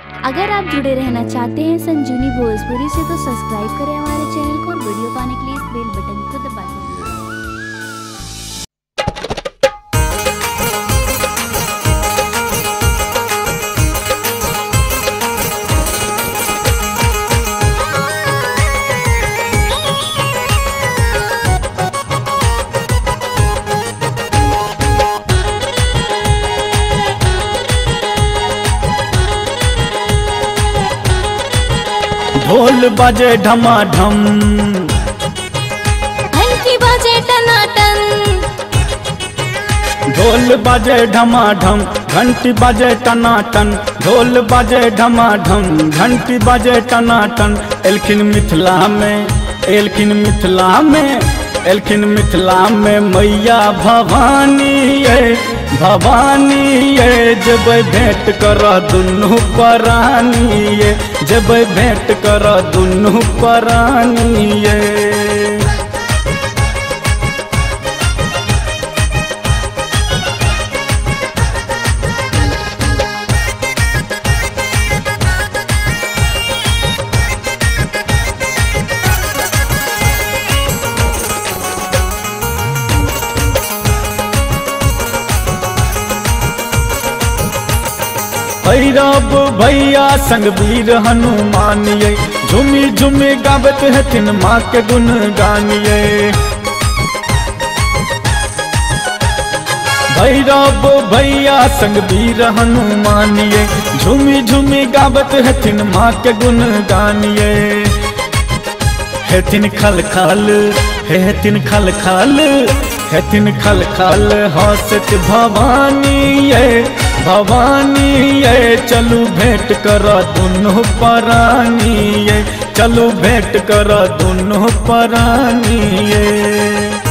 अगर आप जुड़े रहना चाहते हैं संजीवनी भोजपुरी से तो सब्सक्राइब करें हमारे चैनल को और वीडियो पाने के लिए इस बेल बटन को दबा दें। ढोल बाजे ढमाढम, घंटी बाजे टनाटन, ढोल बाजे ढमाढम, घंटी बाजे टनाटन, ढोल बाजे ढमाढम, घंटी बाजे टनाटन। एलखिन मिथिला में, एलखिन मिथिला में, एलखिन मिथिला में मैया भवानी ये, भवानी ये। जब भेंट कर दुनू परानी ये, जब भेंट कर दुनू परानी ये। भैरव भैया संग वीर हनुमान ये, झूमी झूमी गावत हथिन माँ के गुण गानिए। भैरव भैया संग वीर हनुमान ये, झूमी झूमी गावत हथिन माँ के गुण गानिए। हेथिन खल खल, हेथिन खल खल, हेथिन खल खल हंसत भवानी ये, भवानी ये। चलू भेंट कर दुनू परानी ये, चलू भेंट कर दुनू परानी ये।